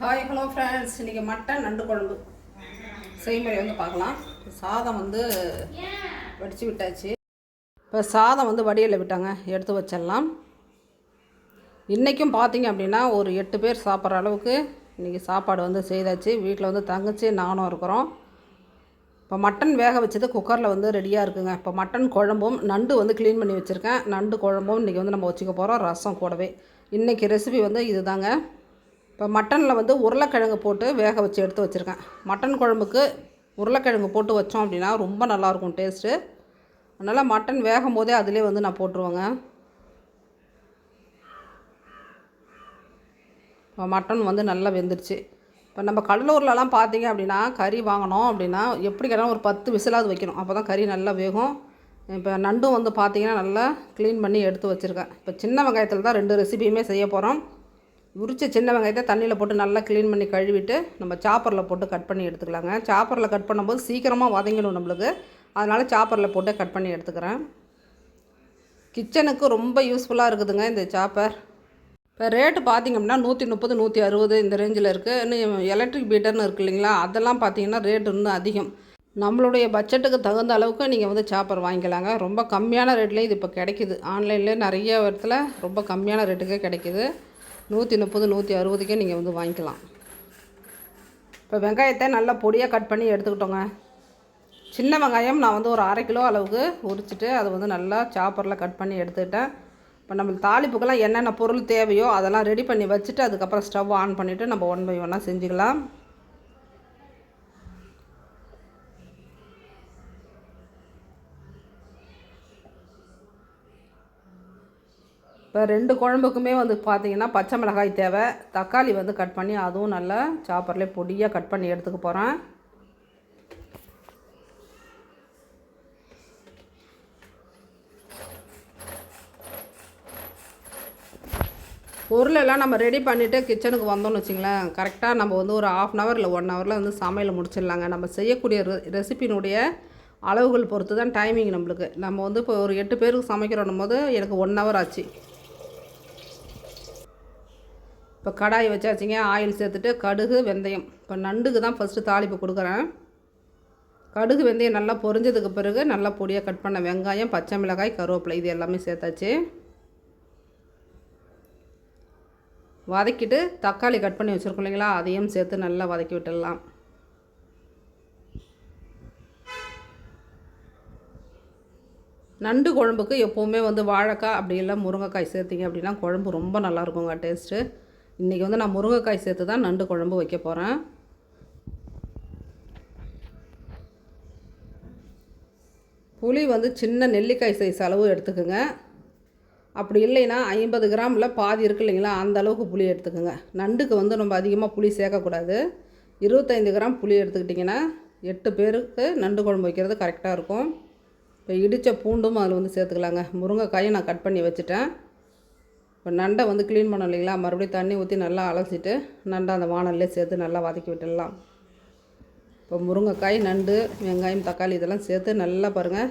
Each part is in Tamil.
ஹாய் ஹலோ ஃப்ரெண்ட்ஸ், இன்றைக்கி மட்டன் நண்டு குழம்பு செய்முறை பார்க்கலாம். சாதம் வடித்து விட்டாச்சு. இப்போ சாதம் வடியில் விட்டாங்க, எடுத்து வச்சிடலாம். இன்றைக்கும் பார்த்தீங்க அப்படின்னா ஒரு 8 பேர் சாப்பிட்ற அளவுக்கு இன்றைக்கி சாப்பாடு செய்தாச்சு. வீட்டில் தங்கச்சி நானும் இருக்கிறோம். இப்போ மட்டன் வேக வச்சது குக்கரில் ரெடியாக இருக்குங்க. இப்போ மட்டன் குழம்பும் நண்டு க்ளீன் பண்ணி வச்சுருக்கேன். நண்டு குழம்பும் இன்றைக்கி நம்ம வச்சுக்க போகிறோம். ரசம் கூடவே இன்றைக்கி ரெசிபி இது தாங்க. இப்போ மட்டனில் உருளைக்கிழங்கு போட்டு வேக வச்சு எடுத்து வச்சுருக்கேன். மட்டன் குழம்புக்கு உருளைக்கிழங்கு போட்டு வச்சோம் அப்படின்னா ரொம்ப நல்லாயிருக்கும் டேஸ்ட்டு. அதனால் மட்டன் வேகும் போதே அதிலே நான் போட்டுருவேங்க. இப்போ மட்டன் நல்லா வெந்துடுச்சு. இப்போ நம்ம கடலூர்லலாம் பார்த்தீங்க அப்படின்னா கறி வாங்கினோம் அப்படின்னா எப்படி கேட்டாலும் ஒரு 10 விசிலாவது வைக்கணும். அப்போ தான் கறி நல்லா வேகும். இப்போ நண்டும் பார்த்தீங்கன்னா நல்லா க்ளீன் பண்ணி எடுத்து வச்சுருக்கேன். இப்போ சின்ன வெங்காயத்தில் தான் 2 ரெசிபியுமே செய்ய போகிறோம். உரிச்ச சின்ன வெங்காயத்தை தண்ணியில் போட்டு நல்லா க்ளீன் பண்ணி கழுவிட்டு நம்ம சாப்பரில் போட்டு கட் பண்ணி எடுத்துக்கலாங்க. சாப்பரில் கட் பண்ணும்போது சீக்கிரமாக வதங்கிடும் நம்மளுக்கு. அதனால் சாப்பரில் போட்டு கட் பண்ணி எடுத்துக்கிறேன். கிச்சனுக்கு ரொம்ப யூஸ்ஃபுல்லாக இருக்குதுங்க இந்த சாப்பர். இப்போ ரேட்டு பார்த்திங்க அப்படின்னா 130 160 இந்த ரேஞ்சில் இருக்குது. இன்னும் எலக்ட்ரிக் பீட்டர்னு இருக்குது இல்லைங்களா, அதெல்லாம் பார்த்திங்கன்னா ரேட்டு இன்னும் அதிகம். நம்மளுடைய பட்ஜெட்டுக்கு தகுந்த அளவுக்கு நீங்கள் சாப்பர் வாங்கிக்கலாங்க. ரொம்ப கம்மியான ரேட்லேயே இது இப்போ கிடைக்கிது. ஆன்லைன்லேயே நிறைய இடத்துல ரொம்ப கம்மியான ரேட்டுக்கே கிடைக்கிது. 130 160க்கே நீங்கள் வாங்கிக்கலாம். இப்போ வெங்காயத்தை நல்லா பொடியாக கட் பண்ணி எடுத்துக்கிட்டோங்க. சின்ன வெங்காயம் நான் ஒரு 1/2 கிலோ அளவுக்கு உரிச்சிட்டு அதை நல்லா சாப்பரில் கட் பண்ணி எடுத்துக்கிட்டேன். இப்போ நம்ம தாளிப்புக்கெல்லாம் என்னென்ன பொருள் தேவையோ அதெல்லாம் ரெடி பண்ணி வச்சுட்டு அதுக்கப்புறம் ஸ்டவ் ஆன் பண்ணிவிட்டு நம்ம 1 by 1 செஞ்சுக்கலாம். இப்போ 2 குழம்புக்குமே பார்த்திங்கன்னா பச்சை மிளகாய் தேவை. தக்காளி கட் பண்ணி அதுவும் நல்லா சாப்பர்லேயே பொடியாக கட் பண்ணி எடுத்துக்க போகிறேன். பொருளெல்லாம் நம்ம ரெடி பண்ணிவிட்டு கிச்சனுக்கு வந்தோம்னு வச்சிங்களேன், கரெக்டாக நம்ம ஒரு 1/2 hour இல்லை 1 hourல சமையலை முடிச்சிடலாங்க. நம்ம செய்யக்கூடிய ரெசிபினுடைய அளவுகள் பொறுத்து தான் டைமிங் நம்மளுக்கு. நம்ம இப்போ ஒரு 8 பேருக்கு சமைக்கிறோன்னும் போது எனக்கு 1 hour ஆச்சு. இப்போ கடாய் வச்சாச்சிங்க. ஆயில் சேர்த்துட்டு கடுகு வெந்தயம். இப்போ நண்டுக்கு தான் ஃபஸ்ட்டு தாளிப்பு கொடுக்குறேன். கடுகு வெந்தயம் நல்லா பொரிஞ்சதுக்கு பிறகு நல்லா பொடியாக கட் பண்ண வெங்காயம், பச்சை மிளகாய், கருவேப்பிலை இது எல்லாமே சேர்த்தாச்சு. வதக்கிட்டு தக்காளி கட் பண்ணி வச்சுருக்கோம் இல்லைங்களா, அதையும் சேர்த்து நல்லா வதக்கி விட்டுடலாம். நண்டு குழம்புக்கு எப்போவுமே வாழைக்காய் அப்படி இல்லை முருங்கைக்காய் சேர்த்திங்க அப்படின்னா குழம்பு ரொம்ப நல்லாயிருக்குங்க டேஸ்ட்டு. இன்றைக்கி நான் முருங்கைக்காய் சேர்த்து தான் நண்டு குழம்பு வைக்க போகிறேன். புளி சின்ன நெல்லிக்காய் சைஸ் அளவு எடுத்துக்கோங்க. அப்படி இல்லைன்னா 50 கிராமில் பாதி இருக்குது இல்லைங்களா, அந்த அளவுக்கு புளி எடுத்துக்கோங்க. நண்டுக்கு நம்ம அதிகமாக புளி சேர்க்கக்கூடாது. 25 கிராம் புளி எடுத்துக்கிட்டிங்கன்னா 8 பேருக்கு நண்டு குழம்பு வைக்கிறது கரெக்டாக இருக்கும். இப்போ இடித்த பூண்டும் அதில் சேர்த்துக்கலாங்க. முருங்கைக்காயும் நான் கட் பண்ணி வச்சுட்டேன். இப்போ நண்டை க்ளீன் பண்ணோம் இல்லைங்களா, மறுபடியும் தண்ணி ஊற்றி நல்லா அலசிட்டு நண்டை அந்த வானல்லே சேர்த்து நல்லா வதக்கி விட்டுடலாம். இப்போ முருங்கைக்காய், நண்டு, வெங்காயம், தக்காளி இதெல்லாம் சேர்த்து நல்லா பாருங்கள்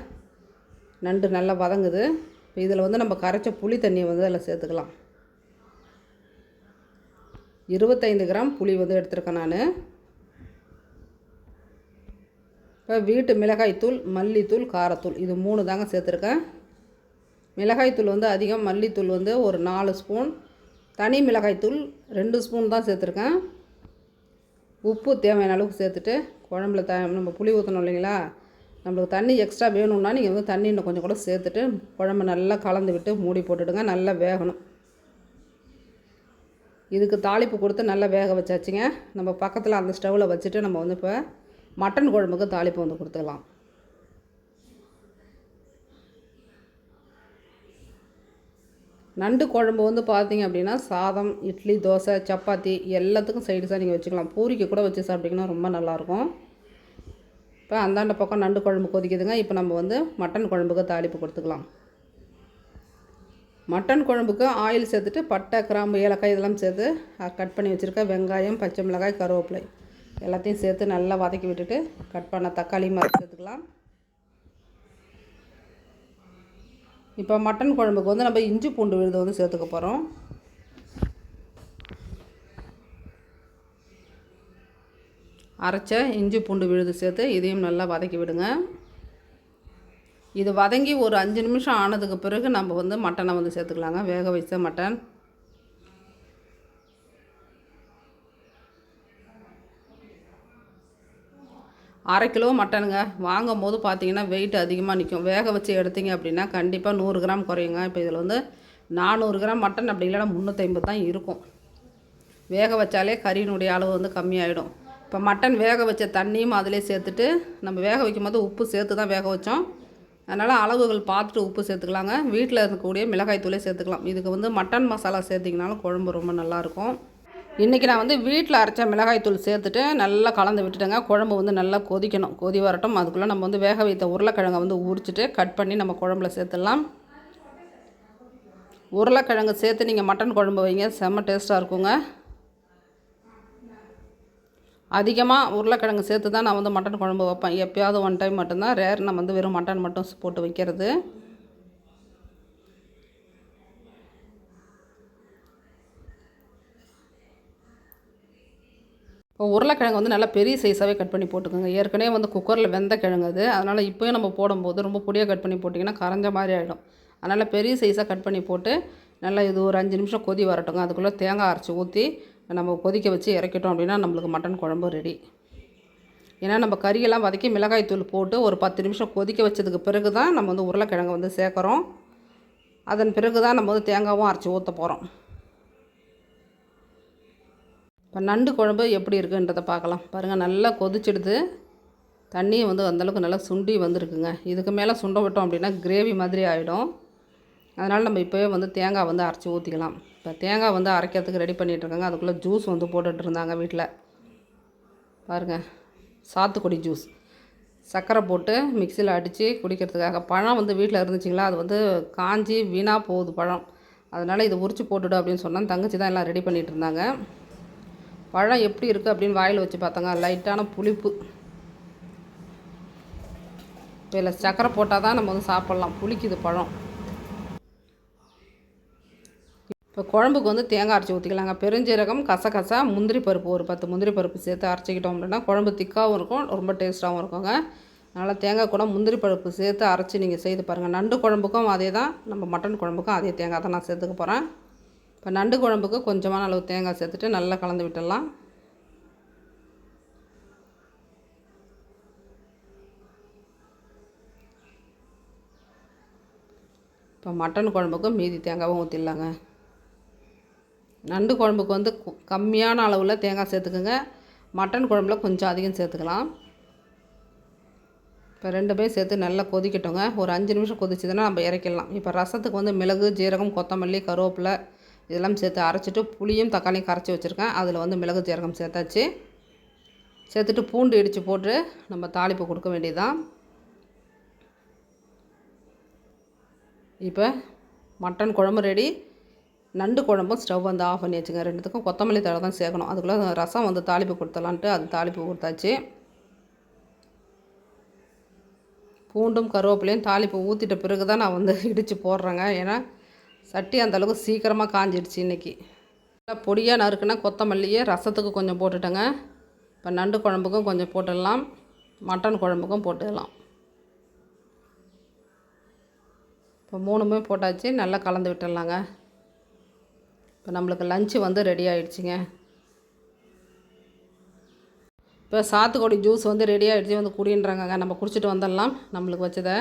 நண்டு நல்லா வதங்குது. இப்போ இதில் நம்ம கரைச்ச புளி தண்ணியை அதில் சேர்த்துக்கலாம். 25 கிராம் புளி எடுத்துருக்கேன் நான். இப்போ வீட்டு மிளகாய்த்தூள், மல்லித்தூள், காரத்தூள் இது 3 தாங்க சேர்த்துருக்கேன். மிளகாய்த்தூள் அதிகம், மல்லித்தூள் ஒரு 4 ஸ்பூன், தனி மிளகாய்த்தூள் 2 ஸ்பூன் தான் சேர்த்துருக்கேன். உப்பு தேவையான அளவுக்கு சேர்த்துட்டு குழம்புல நம்ம புளி ஊற்றணும் இல்லைங்களா, நம்மளுக்கு தண்ணி எக்ஸ்ட்ரா வேணும்னா நீங்கள் தண்ணி இன்னும் கொஞ்சம் கூட சேர்த்துட்டு குழம்பு நல்லா கலந்து விட்டு மூடி போட்டுடுங்க. நல்லா வேகணும். இதுக்கு தாளிப்பு கொடுத்து நல்லா வேக வச்சாச்சுங்க. நம்ம பக்கத்தில் அந்த ஸ்டவ்வில் வச்சுட்டு நம்ம இப்போ மட்டன் குழம்புக்கு தாளிப்பு கொடுத்துக்கலாம். நண்டு குழம்பு பார்த்திங்க அப்படின்னா சாதம், இட்லி, தோசை, சப்பாத்தி எல்லாத்துக்கும் சைடிஷாக நீங்கள் வச்சுக்கலாம். பூரிக்கு கூட வச்சு சாப்பிட்டிங்கன்னா ரொம்ப நல்லாயிருக்கும். இப்போ அந்தாண்ட பக்கம் நண்டு குழம்பு கொதிக்குதுங்க. இப்போ நம்ம மட்டன் குழம்புக்கு தாளிப்பு கொடுத்துக்கலாம். மட்டன் குழம்புக்கு ஆயில் சேர்த்துட்டு பட்டை, கிராம்பு, ஏலக்காய் இதெல்லாம் சேர்த்து கட் பண்ணி வச்சுருக்க வெங்காயம், பச்சை மிளகாய், கருவேப்பிலை எல்லாத்தையும் சேர்த்து நல்லா வதக்கி விட்டுட்டு கட் பண்ண தக்காளி மாதிரி சேர்த்துக்கலாம். இப்போ மட்டன் குழம்புக்கு நம்ம இஞ்சி பூண்டு விழுது சேர்த்துக்க போகிறோம். அரைச்ச இஞ்சி பூண்டு விழுது சேர்த்து இதையும் நல்லா வதக்கி விடுங்க. இது வதங்கி ஒரு 5 நிமிஷம் ஆனதுக்கு பிறகு நம்ம வந்து மட்டனை வந்து சேர்த்துக்கலாங்க. வேக வச்ச மட்டன். அரை கிலோ மட்டனுங்க. வாங்கும் போது பார்த்தீங்கன்னா வெயிட் அதிகமாக நிற்கும். வேக வச்சு எடுத்தீங்க அப்படின்னா கண்டிப்பாக 100 கிராம் குறையுங்க. இப்போ இதில் வந்து 400 கிராம் மட்டன் அப்படி இல்லைனா 350 தான் இருக்கும். வேக வச்சாலே கறியினுடைய அளவு வந்து கம்மியாயிடும். இப்போ மட்டன் வேக வச்ச தண்ணியும் அதிலே சேர்த்துட்டு, நம்ம வேக வைக்கும் போது உப்பு சேர்த்து தான் வேக வச்சோம். அதனால் அளவுகள் பார்த்துட்டு உப்பு சேர்த்துக்கலாங்க. வீட்டில் இருக்கக்கூடிய மிளகாய் தூளே சேர்த்துக்கலாம். இதுக்கு வந்து மட்டன் மசாலா சேர்த்திங்கனாலும் குழம்பு ரொம்ப நல்லாயிருக்கும். இன்றைக்கி நான் வந்து வீட்டில் அரைச்ச மிளகாய் தூள் சேர்த்துட்டு நல்லா கலந்து விட்டுட்டேங்க. குழம்பு வந்து நல்லா கொதிக்கணும். கொதி வரட்டும். அதுக்குள்ளே நம்ம வந்து வேக வைத்த உருளைக்கிழங்கை வந்து உரிச்சிட்டு கட் பண்ணி நம்ம குழம்புல சேர்த்துடலாம். உருளைக்கிழங்கு சேர்த்து நீங்கள் மட்டன் குழம்பு வைங்க, செம்ம டேஸ்ட்டாக இருக்குங்க. அதிகமாக உருளைக்கிழங்கு சேர்த்து தான் நான் வந்து மட்டன் குழம்பு வைப்பேன். எப்போயாவது ஒன் டைம் மட்டும்தான், ரேர் நம்ம வந்து வெறும் மட்டன் மட்டும் போட்டு வைக்கிறது. இப்போ உருளைக்கிழங்கு வந்து நல்லா பெரிய சைஸாகவே கட் பண்ணி போட்டுக்கோங்க. ஏற்கனவே வந்து குக்கரில் வெந்த கிழங்கு அது. அதனால் இப்போயும் நம்ம போடும்போது ரொம்ப பொடியாக கட் பண்ணி போட்டிங்கன்னா கரைஞ்ச மாதிரி ஆகிடும். அதனால் பெரிய சைஸாக கட் பண்ணி போட்டு நல்லா இது ஒரு 5 நிமிஷம் கொதி வரட்டுங்க. அதுக்குள்ளே தேங்காய் அரைச்சி ஊற்றி நம்ம கொதிக்க வச்சு இறக்கிட்டோம் அப்படின்னா நம்மளுக்கு மட்டன் குழம்பு ரெடி. ஏன்னா நம்ம கறியெல்லாம் வதக்கி மிளகாய் தூள் போட்டு ஒரு 10 நிமிஷம் கொதிக்க வச்சதுக்கு பிறகு தான் நம்ம வந்து உருளைக்கிழங்கு வந்து சேர்க்குறோம். அதன் பிறகு தான் நம்ம வந்து தேங்காயும் அரைச்சி ஊற்ற போகிறோம். இப்போ நண்டு குழம்பு எப்படி இருக்குன்றதை பார்க்கலாம். பாருங்கள், நல்லா கொதிச்சிடுது. தண்ணியை வந்து அந்தளவுக்கு நல்லா சுண்டி வந்துருக்குங்க. இதுக்கு மேலே சுண்ட விட்டோம் அப்படின்னா கிரேவி மாதிரி ஆகிடும். அதனால் நம்ம இப்போவே வந்து தேங்காய் வந்து அரைச்சி ஊற்றிக்கலாம். இப்போ தேங்காய் வந்து அரைக்கிறதுக்கு ரெடி பண்ணிகிட்ருக்காங்க. அதுக்குள்ளே ஜூஸ் வந்து போட்டுட்ருந்தாங்க வீட்டில். பாருங்கள், சாத்துக்குடி ஜூஸ் சர்க்கரை போட்டு மிக்சியில் அடித்து குடிக்கிறதுக்காக. பழம் வந்து வீட்டில் இருந்துச்சிங்களா, அது வந்து காஞ்சி வீணாக போகுது பழம். அதனால் இது உரிச்சு போட்டுடு அப்படின்னு சொன்னால் தங்கச்சி தான் எல்லாம் ரெடி பண்ணிகிட்டு இருந்தாங்க. பழம் எப்படி இருக்குது அப்படின்னு வாயில் வச்சு பார்த்தாங்க. லைட்டான புளிப்பு. இப்போ இதில் சர்க்கரை போட்டால் தான் நம்ம வந்து சாப்பிட்லாம். புளிக்குது பழம். இப்போ குழம்புக்கு வந்து தேங்காய் அரைச்சி ஊற்றிக்கலாங்க. பெருஞ்சீரகம், கசகசா, முந்திரி பருப்பு ஒரு 10 முந்திரி பருப்பு சேர்த்து அரைச்சிக்கிட்டோம் அப்படின்னா குழம்பு திக்காகவும் இருக்கும், ரொம்ப டேஸ்ட்டாகவும் இருக்குங்க. அதனால் தேங்காய் கூட முந்திரி பருப்பு சேர்த்து அரைச்சி நீங்கள் செய்து பாருங்கள். நண்டு குழம்புக்கும் அதே தான், நம்ம மட்டன் குழம்புக்கும் அதே தேங்காய் தான் நான் சேர்த்துக்க போகிறேன். இப்போ நண்டு குழம்புக்கு கொஞ்சமான அளவு தேங்காய் சேர்த்துட்டு நல்லா கலந்து விட்டுடலாம். இப்போ மட்டன் குழம்புக்கும் மீதி தேங்காவும் ஊற்றிடலாங்க. நண்டு குழம்புக்கு வந்து கம்மியான அளவில் தேங்காய் சேர்த்துக்குங்க. மட்டன் குழம்புல கொஞ்சம் அதிகம் சேர்த்துக்கலாம். இப்போ 2 சேர்த்து நல்லா கொதிக்கட்டுங்க. ஒரு 5 நிமிஷம் கொதிச்சதுன்னா நம்ம இறக்கிடலாம். இப்போ ரசத்துக்கு வந்து மிளகு, ஜீரகம், கொத்தமல்லி, கருவேப்பிலை இதெல்லாம் சேர்த்து அரைச்சிட்டு புளியும் தக்காளியும் கரைச்சி வச்சுருக்கேன். அதில் வந்து மிளகு, ஜீரகம் சேர்த்தாச்சு. சேர்த்துட்டு பூண்டு இடித்து போட்டு நம்ம தாளிப்பு கொடுக்க வேண்டியதுதான். இப்போ மட்டன் குழம்பு ரெடி. நண்டு குழம்பும் ஸ்டவ் வந்து ஆஃப் பண்ணி வச்சுங்க. 2த்துக்கும் கொத்தமல்லி தழை தான் சேர்க்கணும். அதுக்குள்ளே ரசம் வந்து தாளிப்பு கொடுத்தலான்ட்டு அது தாளிப்பு கொடுத்தாச்சு. பூண்டும் கருவேப்பிலையும் தாளிப்பு ஊற்றிட்ட பிறகு தான் நான் வந்து இடித்து போடுறேங்க. ஏன்னா சட்டி அந்தளவுக்கு சீக்கிரமாக காஞ்சிடுச்சு இன்றைக்கி. பொடியாக நறுக்குன்னா கொத்தமல்லியே ரசத்துக்கு கொஞ்சம் போட்டுட்டேங்க. இப்போ நண்டு குழம்புக்கும் கொஞ்சம் போட்டுடலாம், மட்டன் குழம்புக்கும் போட்டுடலாம். இப்போ 3 போட்டாச்சு. நல்லா கலந்து விட்டுடலாங்க. இப்போ நம்மளுக்கு லஞ்சு வந்து ரெடி ஆகிடுச்சிங்க. இப்போ சாத்துக்குடி ஜூஸ் வந்து ரெடி ஆகிடுச்சி, வந்து குடின்றாங்க. நம்ம குடிச்சிட்டு வந்துடலாம் நம்மளுக்கு வச்சதை.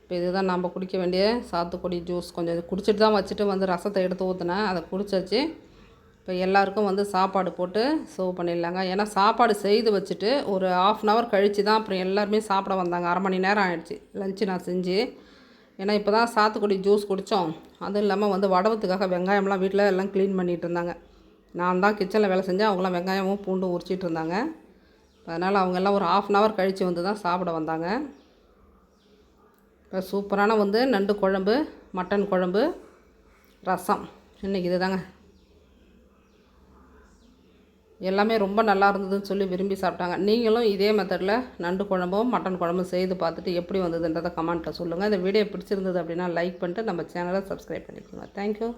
இப்போ இதுதான் நம்ம குடிக்க வேண்டிய சாத்துக்குடி ஜூஸ். கொஞ்சம் குடிச்சிட்டு தான் வச்சுட்டு வந்து ரசத்தை எடுத்து ஊற்றினேன். அதை குடிச்சாச்சு. இப்போ எல்லாருக்கும் வந்து சாப்பாடு போட்டு சர்வ் பண்ணிடலாங்க. ஏன்னா சாப்பாடு செய்து வச்சுட்டு ஒரு 1/2 hour கழித்து தான் அப்புறம் எல்லாருமே சாப்பிட வந்தாங்க. அரை மணி நேரம் ஆகிடுச்சி லஞ்சு நான் செஞ்சு. ஏன்னா இப்போ தான் சாத்துக்குடி ஜூஸ் குடித்தோம். அதுவும் இல்லாமல் வந்து வடவத்துக்காக வெங்காயம்லாம் வீட்டில் எல்லாம் க்ளீன் பண்ணிகிட்டு இருந்தாங்க. நான் தான் கிச்சனில் வேலை செஞ்சேன். அவங்களாம் வெங்காயமும் பூண்டும் உரிச்சிட்டு இருந்தாங்க. அதனால் அவங்க எல்லாம் ஒரு 1/2 hour கழித்து வந்து தான் சாப்பிட வந்தாங்க. இப்போ சூப்பரான வந்து நண்டு குழம்பு, மட்டன் குழம்பு, ரசம் இன்றைக்கி இது தாங்க. எல்லாமே ரொம்ப நல்லா இருந்ததுன்னு சொல்லி விரும்பி சாப்பிட்டாங்க. நீங்களும் இதே மெத்தடில் நண்டு குழம்பும் மட்டன் குழம்பும் செய்து பார்த்துட்டு எப்படி வந்ததுன்றதை கமெண்ட்டில் சொல்லுங்கள். இந்த வீடியோ பிடிச்சிருந்தது அப்படின்னா லைக் பண்ணிட்டு நம்ம சேனலை சப்ஸ்கிரைப் பண்ணிக்கோங்க. தேங்க்யூ.